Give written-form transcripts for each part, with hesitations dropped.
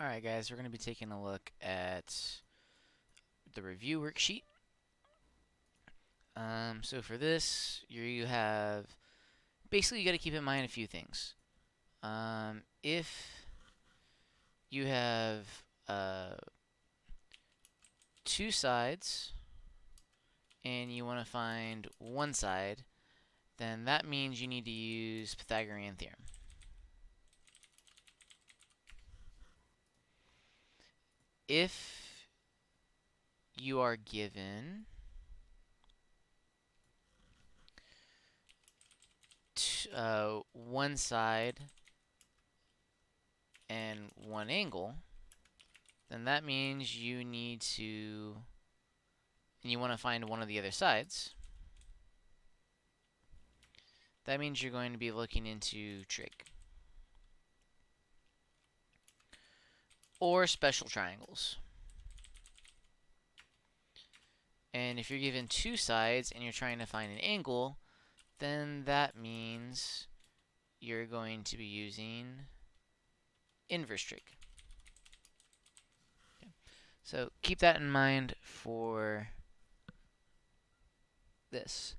Alright guys, we're going to be taking a look at the review worksheet. So for this, you have, basically you got to keep in mind a few things. If you have two sides and you want to find one side, then that means you need to use Pythagorean theorem. If you are given one side and one angle, then that means you need to, and you want to find one of the other sides. That means you're going to be looking into trig or special triangles. And if you're given two sides and you're trying to find an angle, then that means you're going to be using inverse trig. Okay. So keep that in mind for this.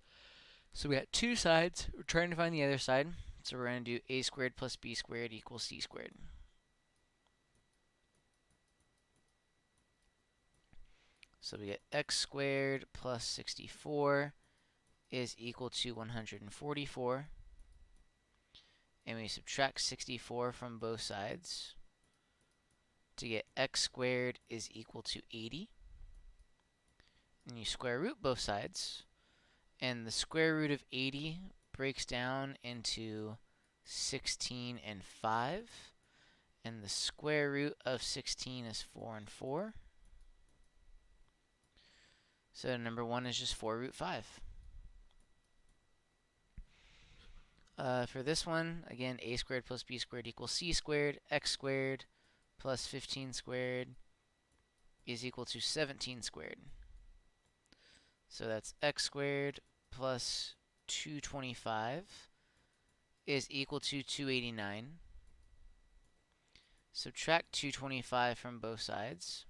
So we got two sides. We're trying to find the other side. So we're going to do a squared plus b squared equals c squared. So we get x squared plus 64 is equal to 144. And we subtract 64 from both sides to get x squared is equal to 80. And you square root both sides. And the square root of 80 breaks down into 16 and 5. And the square root of 16 is 4 and 4. So number 1 is just 4 root 5. For this one, again, a squared plus b squared equals c squared. X squared plus 15 squared is equal to 17 squared. So that's x squared plus 225 is equal to 289. Subtract 225 from both sides.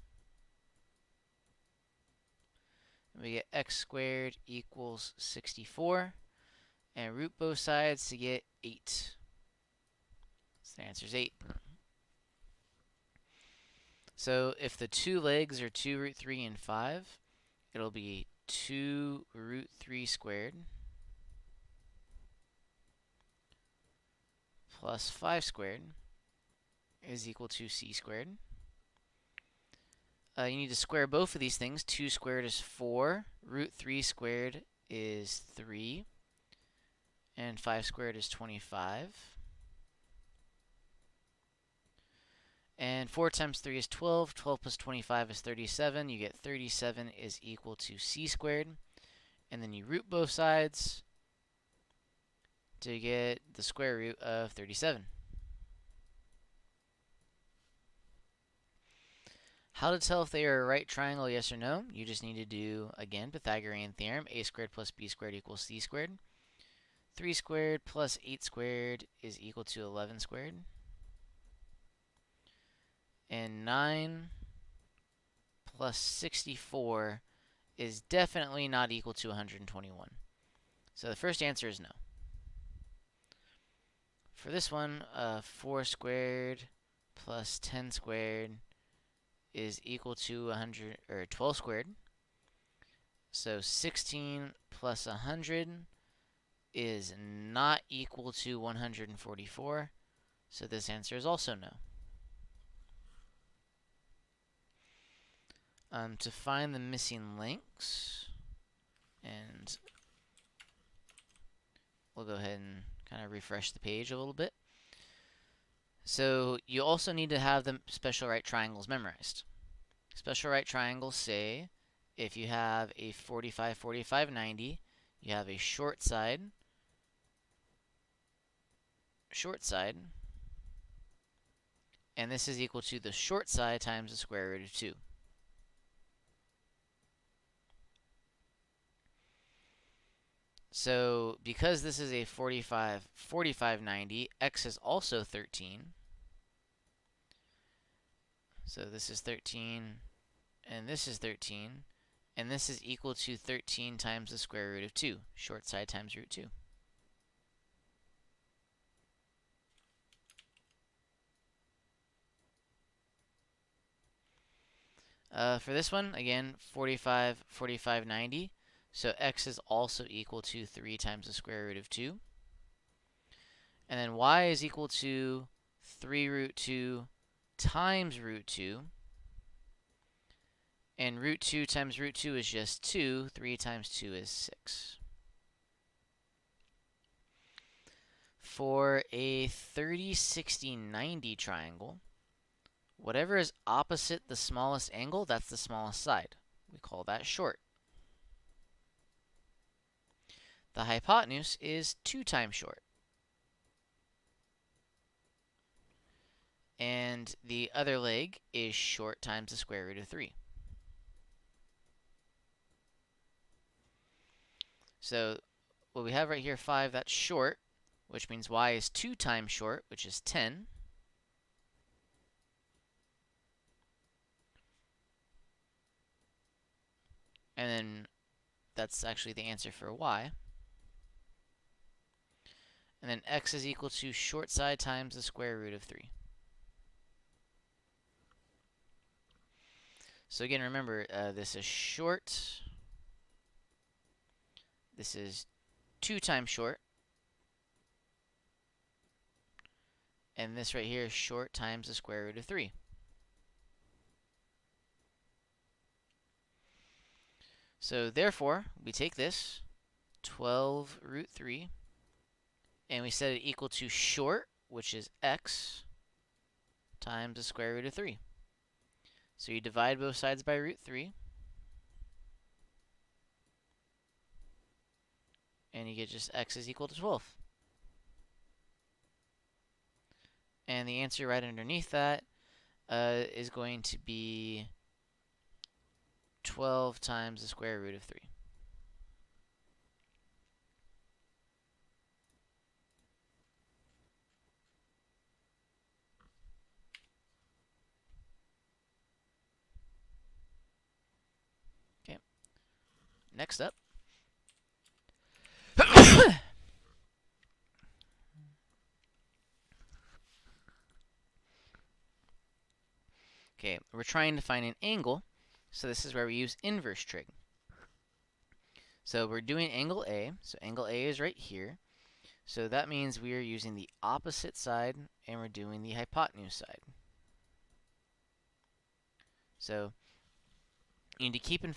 We get x squared equals 64. And root both sides to get 8. So the answer is 8. So if the two legs are 2 root 3 and 5, it'll be 2 root 3 squared plus 5 squared is equal to c squared. You need to square both of these things. 2 squared is 4. Root 3 squared is 3. And 5 squared is 25. And 4 times 3 is 12. 12 plus 25 is 37. You get 37 is equal to c squared. And then you root both sides to get the square root of 37. How to tell if they are a right triangle, yes or no? You just need to do, again, Pythagorean theorem. A squared plus b squared equals c squared. 3 squared plus 8 squared is equal to 11 squared. And 9 plus 64 is definitely not equal to 121. So the first answer is no. For this one, 4 squared plus 10 squared is equal to 12 squared. So 16 plus 100 is not equal to 144. So this answer is also no. To find the missing links, and we'll go ahead and kind of refresh the page a little bit. So you also need to have the special right triangles memorized. Special right triangles say if you have a 45, 45, 90, you have a short side, and this is equal to the short side times the square root of 2. So because this is a 45, 45, 90, x is also 13. So this is 13, and this is 13, and this is equal to 13 times the square root of 2, short side times root 2. For this one, again, 45, 45, 90. So x is also equal to 3 times the square root of 2. And then y is equal to 3 root 2 times root 2. And root 2 times root 2 is just 2. 3 times 2 is 6. For a 30, 60, 90 triangle, whatever is opposite the smallest angle, that's the smallest side. We call that short. The hypotenuse is 2 times short. And the other leg is short times the square root of 3. So what we have right here, 5, that's short, which means y is 2 times short, which is 10. And then that's actually the answer for y. And then x is equal to short side times the square root of 3. So again, remember, this is short. This is 2 times short. And this right here is short times the square root of 3. So therefore, we take this, 12 root 3, and we set it equal to short, which is x, times the square root of 3. So you divide both sides by root 3, and you get just x is equal to 12. And the answer right underneath that is going to be 12 times the square root of 3. Okay. Next up. Okay, we're trying to find an angle, so this is where we use inverse trig. So we're doing angle A, so angle A is right here. So that means we are using the opposite side, and we're doing the hypotenuse side. So you need to keep in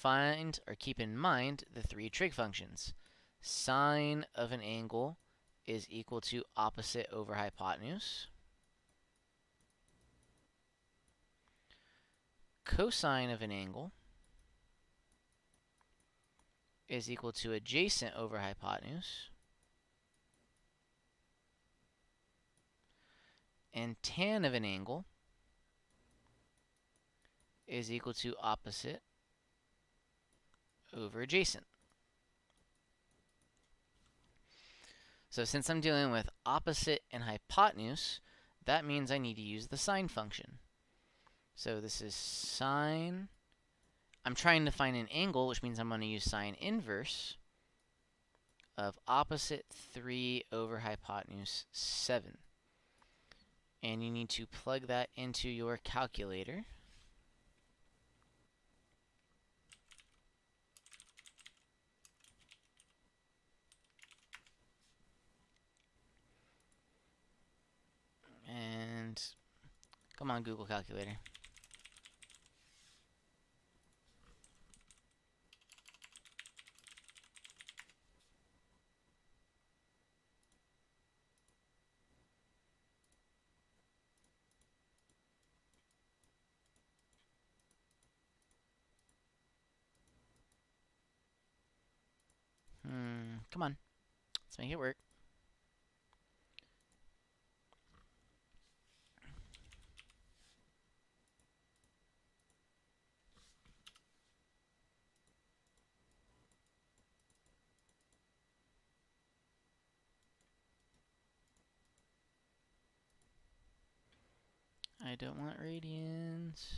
mind the 3 trig functions. Sine of an angle is equal to opposite over hypotenuse. Cosine of an angle is equal to adjacent over hypotenuse. And tan of an angle is equal to opposite over adjacent. So since I'm dealing with opposite and hypotenuse, that means I need to use the sine function. So this is sine. I'm trying to find an angle, which means I'm going to use sine inverse of opposite 3 over hypotenuse 7. And you need to plug that into your calculator. And come on, Google Calculator. Come on. Let's make it work. I I don't want radians.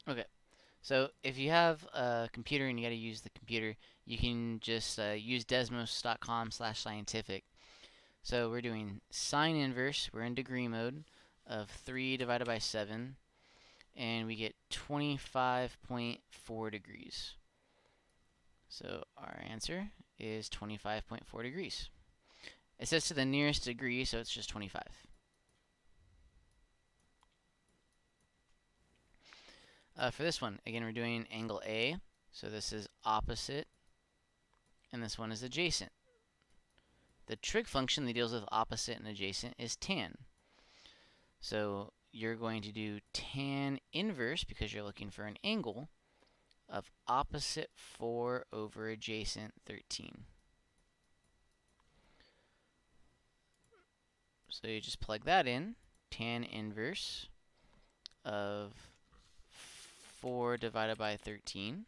Okay, so if you have a computer and you got to use the computer, you can just use desmos.com/scientific. So we're doing sine inverse. We're in degree mode of 3 divided by 7, and we get 25.4 degrees. So our answer is 25.4 degrees. It says to the nearest degree, so it's just 25. For this one, again, we're doing angle A. So this is opposite, and this one is adjacent. The trig function that deals with opposite and adjacent is tan. So you're going to do tan inverse, because you're looking for an angle, of opposite 4 over adjacent 13. So you just plug that in, tan inverse of 4 divided by 13,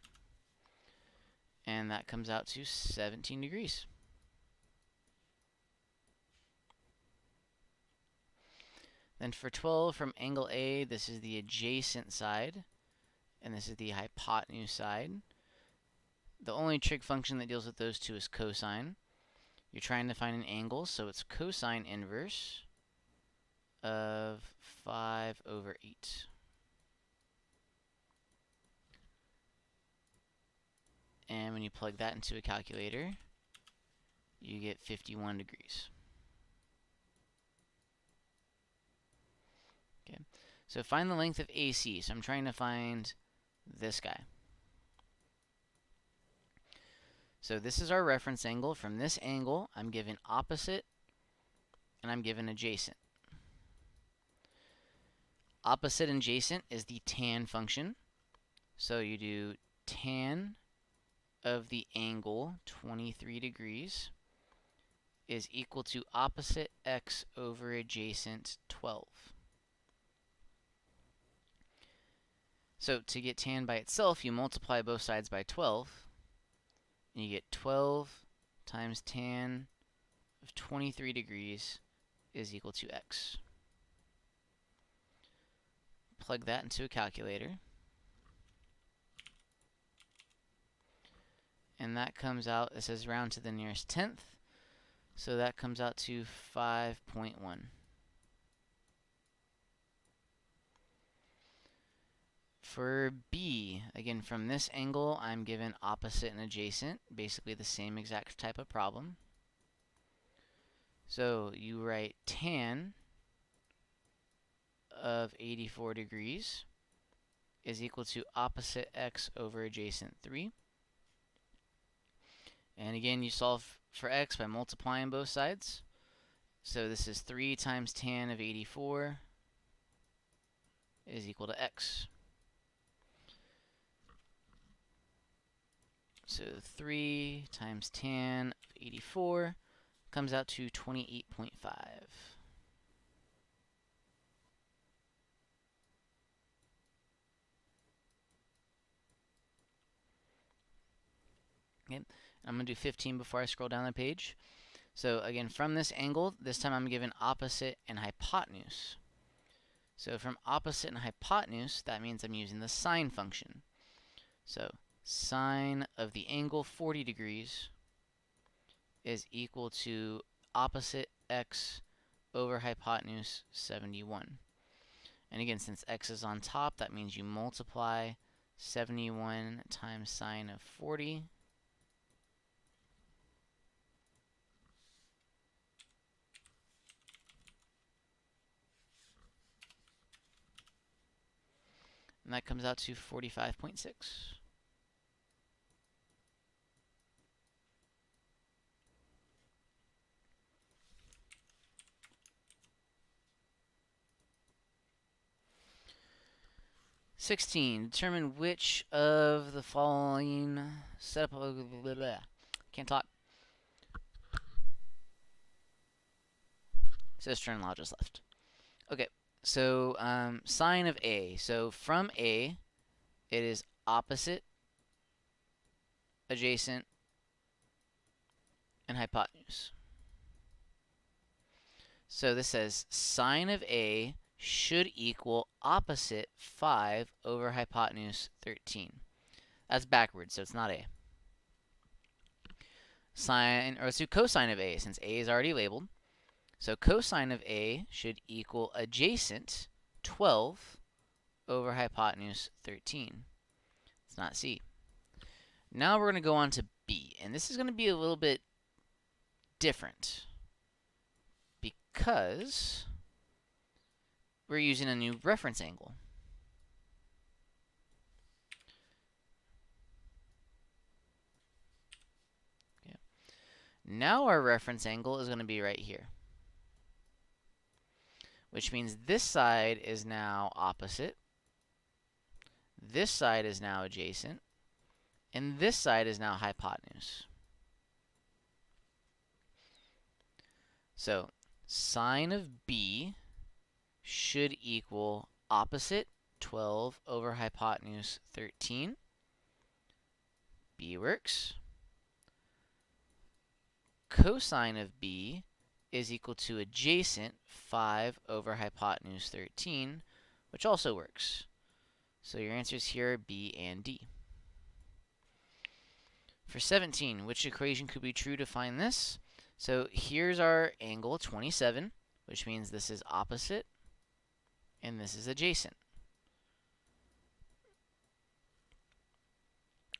and that comes out to 17 degrees. Then for 12, from angle A, this is the adjacent side, and this is the hypotenuse side. The only trig function that deals with those two is cosine. You're trying to find an angle, so it's cosine inverse of 5 over 8. And when you plug that into a calculator, you get 51 degrees. Okay, so find the length of AC. So I'm trying to find this guy. So this is our reference angle. From this angle, I'm given opposite, and I'm given adjacent. Opposite and adjacent is the tan function. So you do tan of the angle, 23 degrees, is equal to opposite x over adjacent 12. So to get tan by itself, you multiply both sides by 12, and you get 12 times tan of 23 degrees is equal to x. Plug that into a calculator, and that comes out, it says round to the nearest tenth, so that comes out to 5.1. For B, again, from this angle, I'm given opposite and adjacent, basically the same exact type of problem. So you write tan of 84 degrees is equal to opposite x over adjacent 3. And again, you solve for x by multiplying both sides. So this is 3 times tan of 84 is equal to x. So 3 times tan of 84 comes out to 28.5. Okay, I'm going to do 15 before I scroll down the page. So again, from this angle, this time I'm given opposite and hypotenuse. So from opposite and hypotenuse, that means I'm using the sine function. So sine of the angle 40 degrees is equal to opposite x over hypotenuse 71. And again, since x is on top, that means you multiply 71 times sine of 40. And that comes out to 45.6. Determine which of the following setup. Can't talk. Cistern law just left. Okay, So sine of A. So from A, it is opposite, adjacent, and hypotenuse. So this says sine of A should equal opposite 5 over hypotenuse 13. That's backwards, so it's not A. Sine, or let's do cosine of A, since A is already labeled. So cosine of A should equal adjacent 12 over hypotenuse 13. It's not C. Now we're going to go on to B, and this is going to be a little bit different because we're using a new reference angle. Okay. Now our reference angle is going to be right here, which means this side is now opposite, this side is now adjacent, and this side is now hypotenuse. So sine of B should equal opposite 12 over hypotenuse 13. B works. Cosine of B is equal to adjacent 5 over hypotenuse 13, which also works. So your answers here are B and D. For 17, which equation could be true to find this? So here's our angle, 27, which means this is opposite and this is adjacent.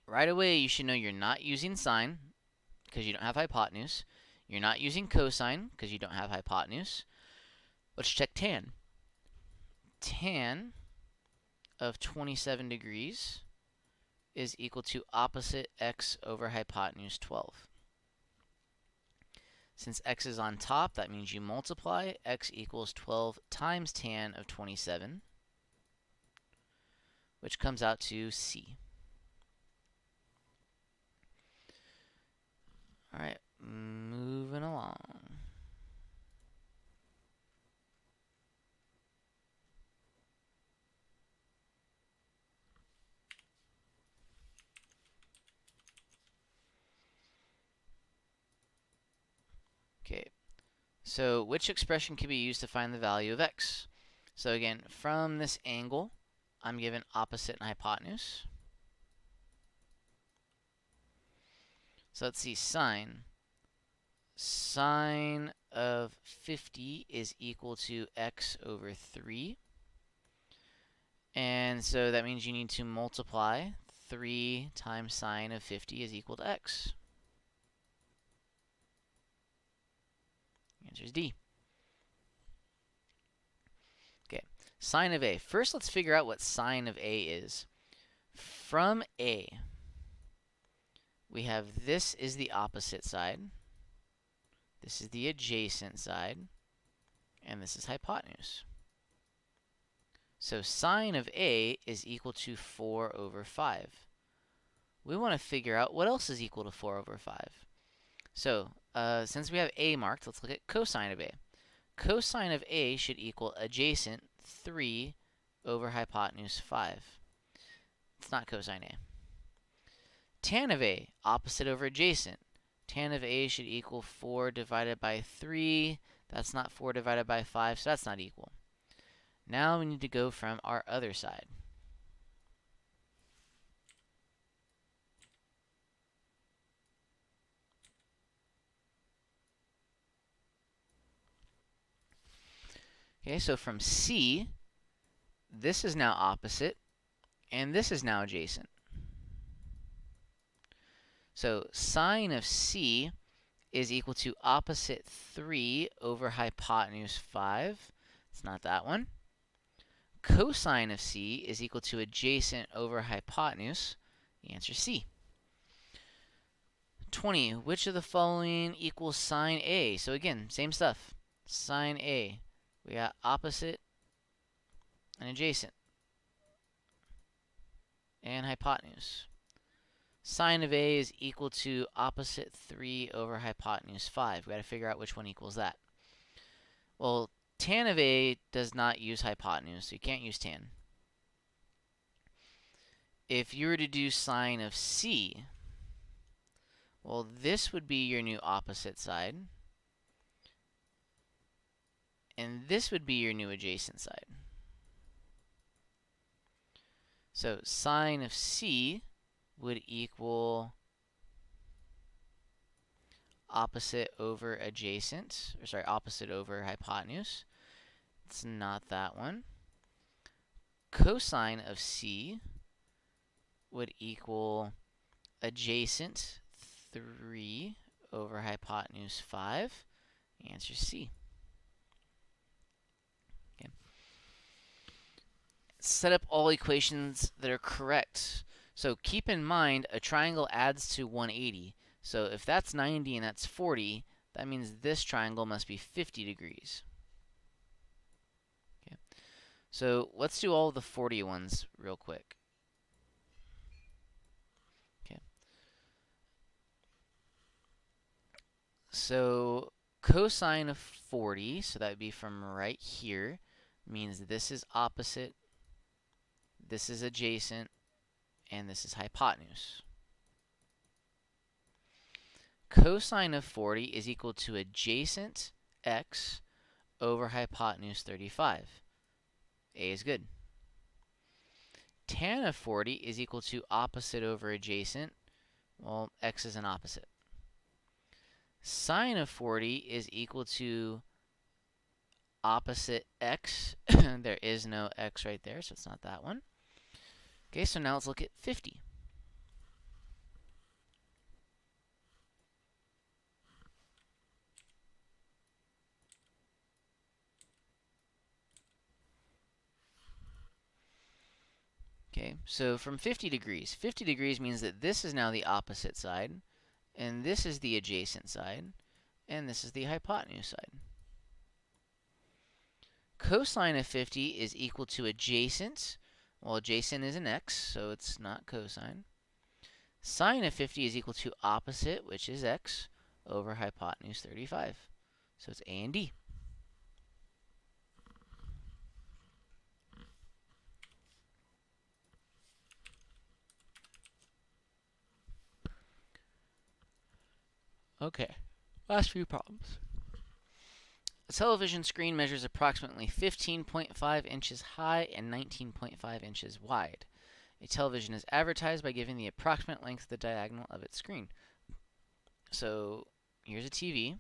Right away, you should know you're not using sine because you don't have hypotenuse. You're not using cosine because you don't have hypotenuse. Let's check tan. Tan of 27 degrees is equal to opposite x over hypotenuse 12. Since x is on top, that means you multiply. X equals 12 times tan of 27, which comes out to C. All right, moving along. Okay, so which expression can be used to find the value of x? So again, from this angle, I'm given opposite and hypotenuse. So let's see, sine. Sine of 50 is equal to x over 3. And so that means you need to multiply 3 times sine of 50 is equal to x. The answer is D. Okay, sine of A. First, let's figure out what sine of A is. From A, we have this is the opposite side, this is the adjacent side, and this is hypotenuse. So sine of A is equal to 4 over 5. We want to figure out what else is equal to 4 over 5. So since we have A marked, let's look at cosine of A. Cosine of A should equal adjacent 3 over hypotenuse 5. It's not cosine A. Tan of A, opposite over adjacent. Tan of A should equal 4 divided by 3. That's not 4 divided by 5, so that's not equal. Now we need to go from our other side. Okay, so from C, this is now opposite, and this is now adjacent. So sine of C is equal to opposite 3 over hypotenuse 5. It's not that one. Cosine of C is equal to adjacent over hypotenuse. The answer is C. 20. Which of the following equals sine A? So again, same stuff. Sine A. We got opposite and adjacent and hypotenuse. Sine of A is equal to opposite 3 over hypotenuse 5. We got to figure out which one equals that. Well, tan of A does not use hypotenuse, so you can't use tan. If you were to do sine of C, well, this would be your new opposite side. And this would be your new adjacent side. So sine of C would equal opposite over adjacent, or sorry, opposite over hypotenuse. It's not that one. Cosine of C would equal adjacent 3 over hypotenuse 5. The answer is C. Okay. Set up all equations that are correct. So keep in mind a triangle adds to 180. So if that's 90 and that's 40, that means this triangle must be 50 degrees. Okay. So let's do all of the 40 ones real quick. Okay. So cosine of 40, so that would be from right here, means this is opposite, this is adjacent, and this is hypotenuse. Cosine of 40 is equal to adjacent x over hypotenuse 35. A is good. Tan of 40 is equal to opposite over adjacent. Well, x is an opposite. Sine of 40 is equal to opposite x. There is no x right there, so it's not that one. Okay, so now let's look at 50. Okay, so from 50 degrees. 50 degrees means that this is now the opposite side, and this is the adjacent side, and this is the hypotenuse side. Cosine of 50 is equal to adjacent. Well, adjacent is an x, so it's not cosine. Sine of 50 is equal to opposite, which is x, over hypotenuse 35. So it's A and D. Okay, last few problems. A television screen measures approximately 15.5 inches high and 19.5 inches wide. A television is advertised by giving the approximate length of the diagonal of its screen. So here's a TV.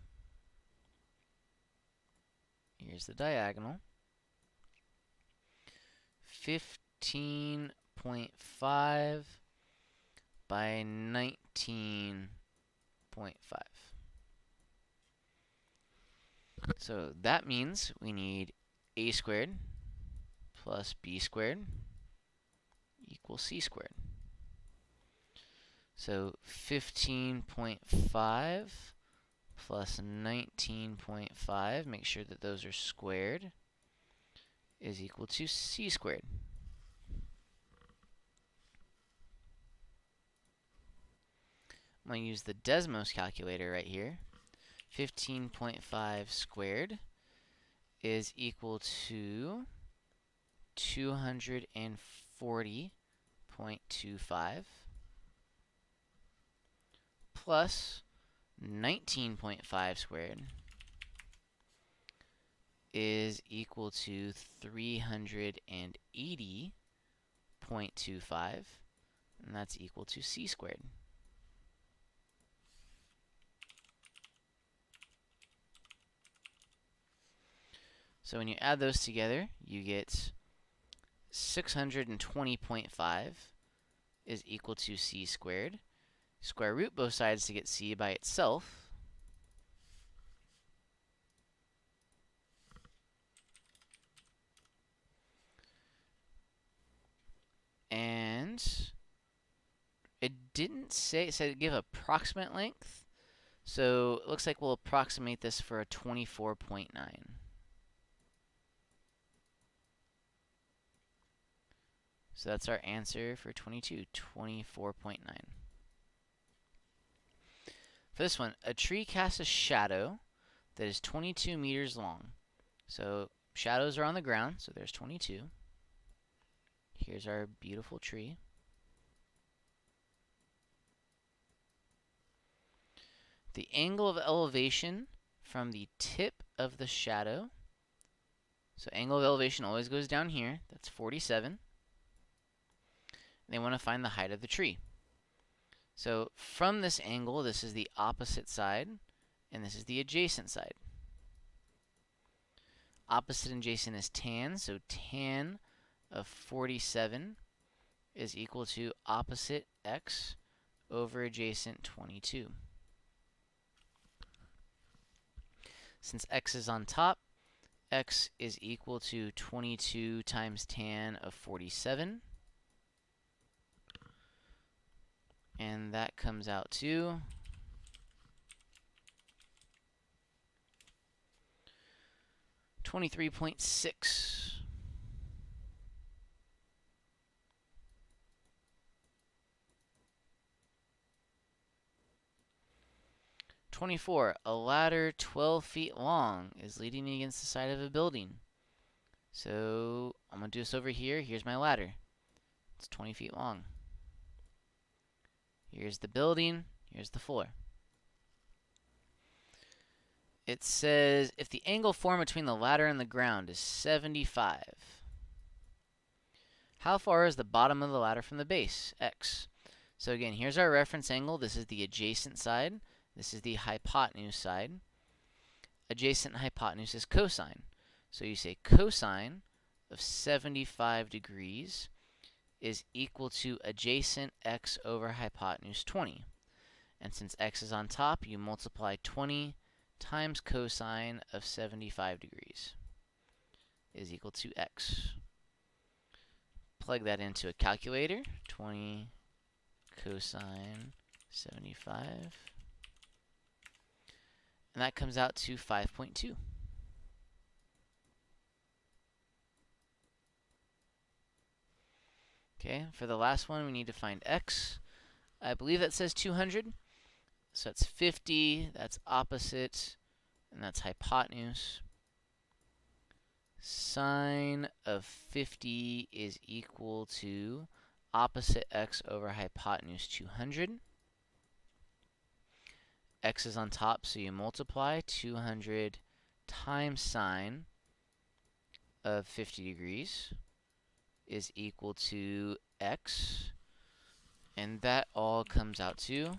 Here's the diagonal. 15.5 by 19.5. So that means we need a squared plus b squared equals c squared. So 15.5 plus 19.5, make sure that those are squared, is equal to c squared. I'm going to use the Desmos calculator right here. 15.5 squared is equal to 240.25 plus 19.5 squared is equal to 380.25, and that's equal to c squared. So when you add those together, you get 620.5 is equal to c squared. Square root both sides to get c by itself. And it didn't say, it said give approximate length. So it looks like we'll approximate this for a 24.9. So that's our answer for 22, 24.9. For this one, a tree casts a shadow that is 22 meters long. So shadows are on the ground, so there's 22. Here's our beautiful tree. The angle of elevation from the tip of the shadow. So angle of elevation always goes down here. That's 47. They want to find the height of the tree. So from this angle, this is the opposite side, and this is the adjacent side. Opposite and adjacent is tan, so tan of 47 is equal to opposite x over adjacent 22. Since x is on top, x is equal to 22 times tan of 47. And that comes out to 23.6. A ladder 12 feet long is leaning against the side of a building. So I'm going to do this over here. Here's my ladder. It's 20 feet long. Here's the building. Here's the floor. It says if the angle formed between the ladder and the ground is 75, how far is the bottom of the ladder from the base? X. So again, here's our reference angle. This is the adjacent side. This is the hypotenuse side. Adjacent and hypotenuse is cosine. So you say cosine of 75 degrees is equal to adjacent x over hypotenuse 20. And since x is on top, you multiply 20 times cosine of 75 degrees is equal to x. Plug that into a calculator. 20 cosine 75. And that comes out to 5.2. Okay, for the last one, we need to find x. I believe that says 200. So that's 50, that's opposite, and that's hypotenuse. Sine of 50 is equal to opposite x over hypotenuse 200. X is on top, so you multiply 200 times sine of 50 degrees is equal to x. And that all comes out to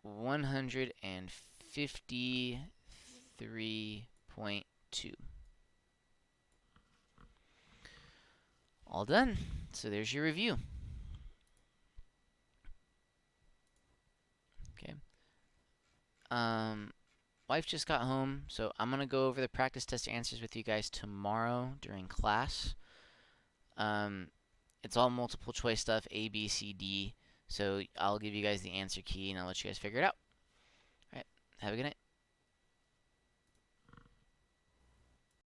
153.2. All done. So there's your review. Okay. Wife just got home, so I'm going to go over the practice test answers with you guys tomorrow during class. It's all multiple choice stuff, A, B, C, D. So I'll give you guys the answer key and I'll let you guys figure it out. All right. Have a good night.